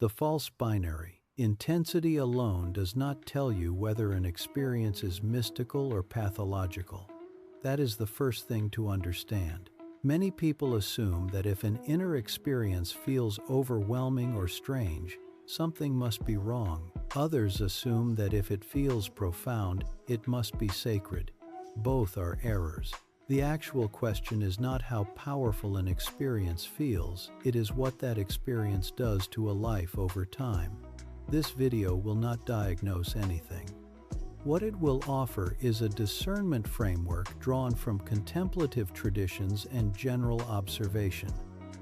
The false binary. Intensity alone does not tell you whether an experience is mystical or pathological. That is the first thing to understand. Many people assume that if an inner experience feels overwhelming or strange, something must be wrong. Others assume that if it feels profound, it must be sacred. Both are errors. The actual question is not how powerful an experience feels, it is what that experience does to a life over time. This video will not diagnose anything. What it will offer is a discernment framework drawn from contemplative traditions and general observation,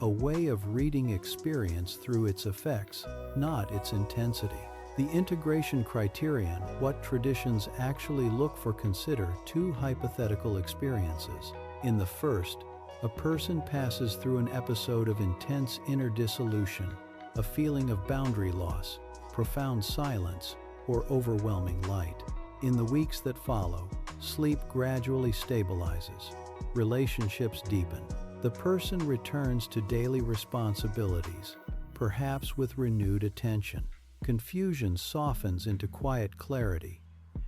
a way of reading experience through its effects, not its intensity. The integration criterion, what traditions actually look for, consider two hypothetical experiences. In the first, a person passes through an episode of intense inner dissolution, a feeling of boundary loss, profound silence, or overwhelming light. In the weeks that follow, sleep gradually stabilizes, relationships deepen. The person returns to daily responsibilities, perhaps with renewed attention. Confusion softens into quiet clarity,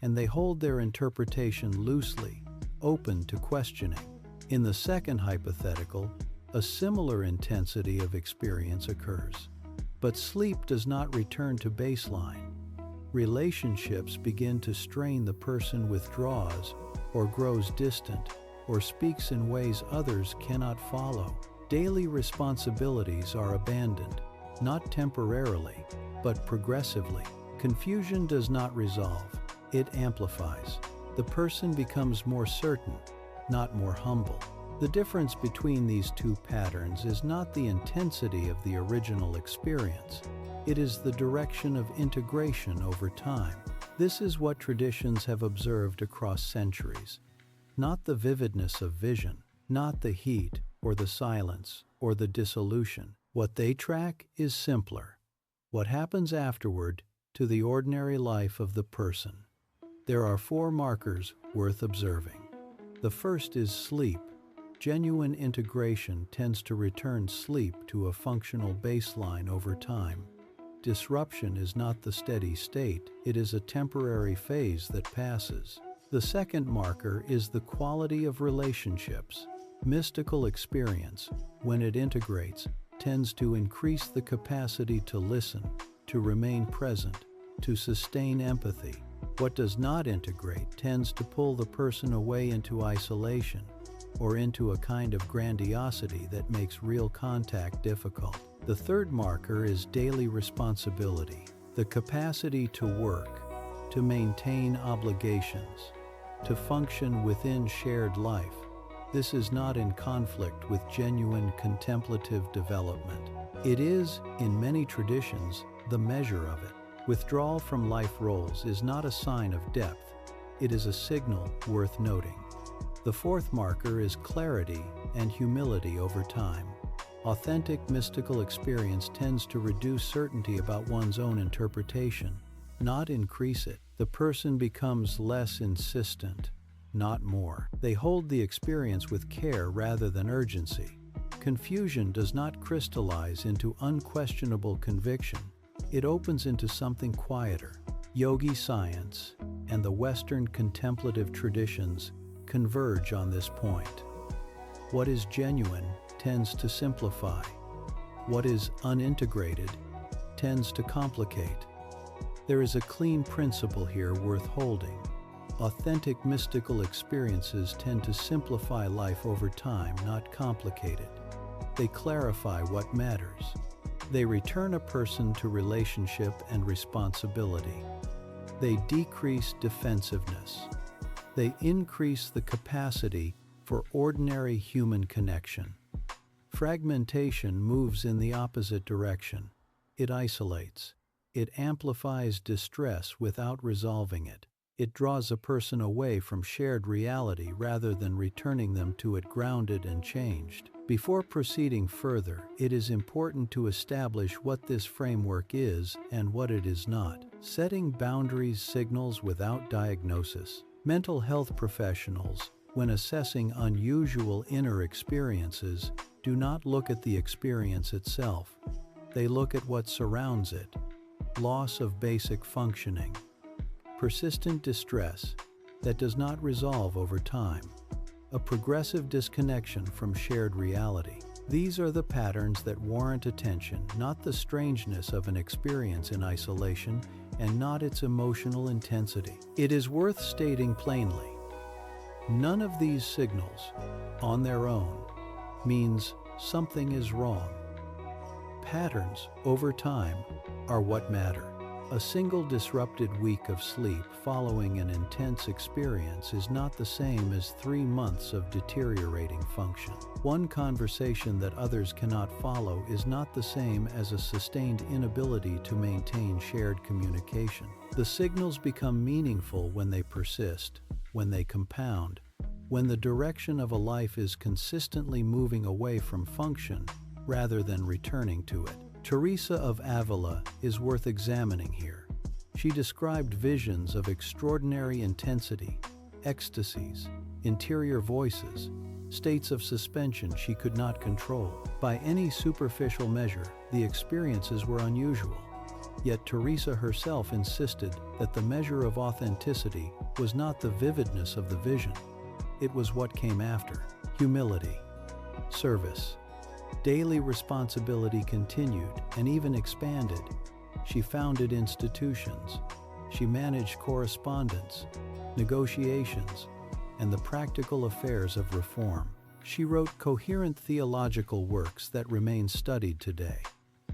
and they hold their interpretation loosely, open to questioning. In the second hypothetical, a similar intensity of experience occurs. But sleep does not return to baseline. Relationships begin to strain, the person withdraws, or grows distant, or speaks in ways others cannot follow. Daily responsibilities are abandoned, not temporarily, but progressively. Confusion does not resolve, it amplifies. The person becomes more certain, not more humble. The difference between these two patterns is not the intensity of the original experience, it is the direction of integration over time. This is what traditions have observed across centuries. Not the vividness of vision, not the heat, or the silence, or the dissolution. What they track is simpler. What happens afterward to the ordinary life of the person. There are 4 markers worth observing. The first is sleep. Genuine integration tends to return sleep to a functional baseline over time. Disruption is not the steady state, it is a temporary phase that passes. The second marker is the quality of relationships. Mystical experience, when it integrates, tends to increase the capacity to listen, to remain present, to sustain empathy. What does not integrate tends to pull the person away into isolation, or into a kind of grandiosity that makes real contact difficult. The third marker is daily responsibility, the capacity to work, to maintain obligations, to function within shared life. This is not in conflict with genuine contemplative development. It is, in many traditions, the measure of it. Withdrawal from life roles is not a sign of depth, it is a signal worth noting. The fourth marker is clarity and humility over time. Authentic mystical experience tends to reduce certainty about one's own interpretation, not increase it. The person becomes less insistent, not more. They hold the experience with care rather than urgency. Confusion does not crystallize into unquestionable conviction. It opens into something quieter. Yogi science and the Western contemplative traditions converge on this point. What is genuine tends to simplify. What is unintegrated tends to complicate. There is a clean principle here worth holding. Authentic mystical experiences tend to simplify life over time, not complicate it. They clarify what matters. They return a person to relationship and responsibility. They decrease defensiveness. They increase the capacity for ordinary human connection. Fragmentation moves in the opposite direction. It isolates. It amplifies distress without resolving it. It draws a person away from shared reality rather than returning them to it grounded and changed. Before proceeding further, it is important to establish what this framework is and what it is not. Setting boundaries signals without diagnosis. Mental health professionals, when assessing unusual inner experiences, do not look at the experience itself. They look at what surrounds it: loss of basic functioning, persistent distress that does not resolve over time, a progressive disconnection from shared reality. These are the patterns that warrant attention, not the strangeness of an experience in isolation, and not its emotional intensity. It is worth stating plainly, none of these signals, on their own, means something is wrong. Patterns, over time, are what matter. A single disrupted week of sleep following an intense experience is not the same as 3 months of deteriorating function. One conversation that others cannot follow is not the same as a sustained inability to maintain shared communication. The signals become meaningful when they persist, when they compound, when the direction of a life is consistently moving away from function rather than returning to it. Teresa of Avila is worth examining here. She described visions of extraordinary intensity, ecstasies, interior voices, states of suspension she could not control. By any superficial measure, the experiences were unusual. Yet Teresa herself insisted that the measure of authenticity was not the vividness of the vision. It was what came after: humility, service. Daily responsibility continued and even expanded. She founded institutions. She managed correspondence, negotiations, and the practical affairs of reform. She wrote coherent theological works that remain studied today.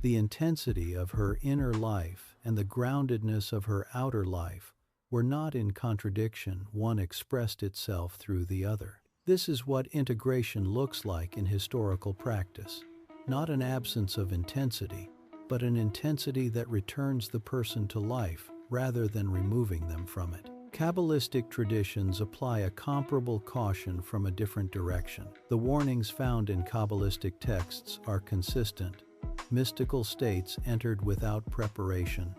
The intensity of her inner life and the groundedness of her outer life were not in contradiction. One expressed itself through the other. This is what integration looks like in historical practice. Not an absence of intensity, but an intensity that returns the person to life rather than removing them from it. Kabbalistic traditions apply a comparable caution from a different direction. The warnings found in Kabbalistic texts are consistent. Mystical states entered without preparation,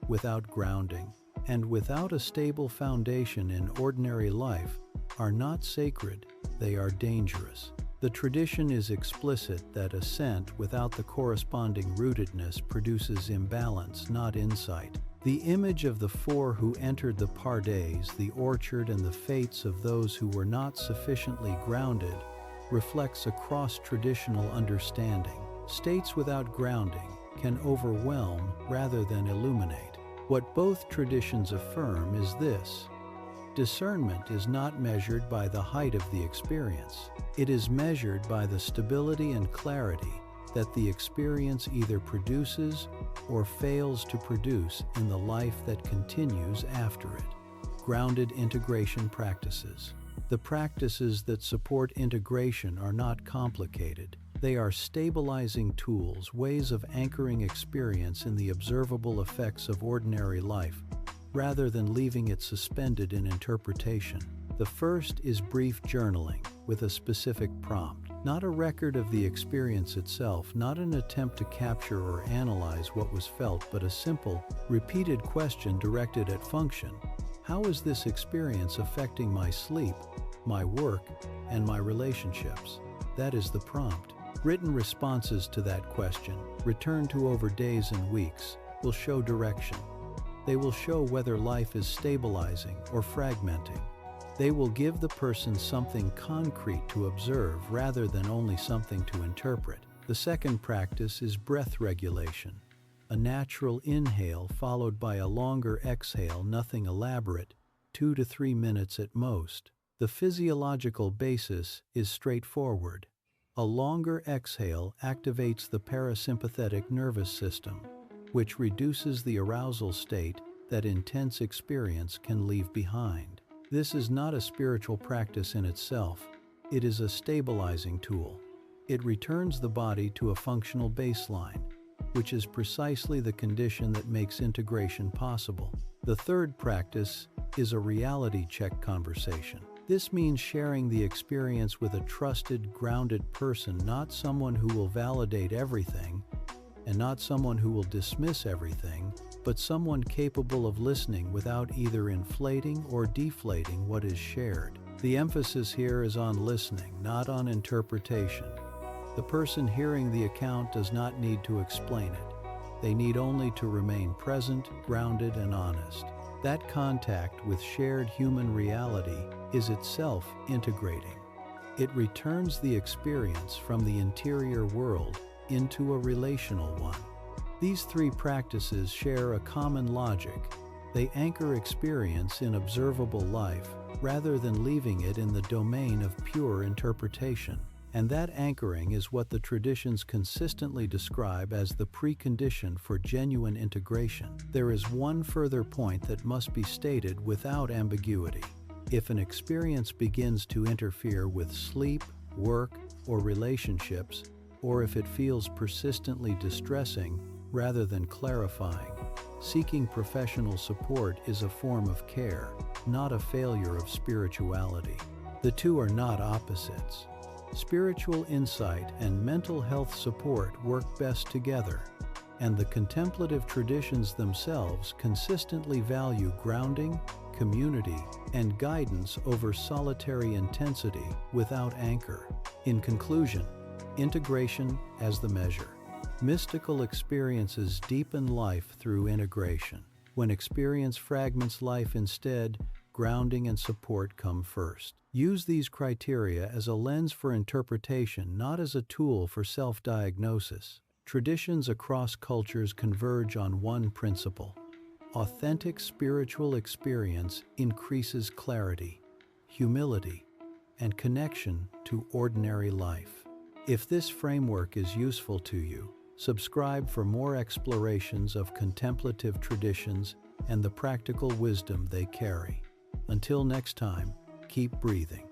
without grounding, and without a stable foundation in ordinary life are not sacred, they are dangerous. The tradition is explicit that ascent without the corresponding rootedness produces imbalance, not insight. The image of the four who entered the Pardes, the orchard, and the fates of those who were not sufficiently grounded reflects a cross-traditional understanding. States without grounding can overwhelm rather than illuminate. What both traditions affirm is this: discernment is not measured by the height of the experience. It is measured by the stability and clarity that the experience either produces or fails to produce in the life that continues after it. Grounded integration practices. The practices that support integration are not complicated. They are stabilizing tools, ways of anchoring experience in the observable effects of ordinary life, rather than leaving it suspended in interpretation. The first is brief journaling with a specific prompt, not a record of the experience itself, not an attempt to capture or analyze what was felt, but a simple, repeated question directed at function. How is this experience affecting my sleep, my work, and my relationships? That is the prompt. Written responses to that question, returned to over days and weeks, will show direction. They will show whether life is stabilizing or fragmenting. They will give the person something concrete to observe rather than only something to interpret. The second practice is breath regulation. A natural inhale followed by a longer exhale, nothing elaborate, 2 to 3 minutes at most. The physiological basis is straightforward. A longer exhale activates the parasympathetic nervous system, which reduces the arousal state that intense experience can leave behind. This is not a spiritual practice in itself. It is a stabilizing tool. It returns the body to a functional baseline, which is precisely the condition that makes integration possible. The third practice is a reality check conversation. This means sharing the experience with a trusted, grounded person, not someone who will validate everything, and not someone who will dismiss everything, but someone capable of listening without either inflating or deflating what is shared. The emphasis here is on listening, not on interpretation. The person hearing the account does not need to explain it. They need only to remain present, grounded, and honest. That contact with shared human reality is itself integrating. It returns the experience from the interior world into a relational one. These three practices share a common logic. They anchor experience in observable life rather than leaving it in the domain of pure interpretation. And that anchoring is what the traditions consistently describe as the precondition for genuine integration. There is one further point that must be stated without ambiguity. If an experience begins to interfere with sleep, work, or relationships, or if it feels persistently distressing rather than clarifying, seeking professional support is a form of care, not a failure of spirituality. The two are not opposites. Spiritual insight and mental health support work best together, and the contemplative traditions themselves consistently value grounding, community, and guidance over solitary intensity without anchor. In conclusion, integration as the measure. Mystical experiences deepen life through integration. When experience fragments life instead, grounding and support come first. Use these criteria as a lens for interpretation, not as a tool for self-diagnosis. Traditions across cultures converge on one principle. Authentic spiritual experience increases clarity, humility, and connection to ordinary life. If this framework is useful to you, subscribe for more explorations of contemplative traditions and the practical wisdom they carry. Until next time, keep breathing.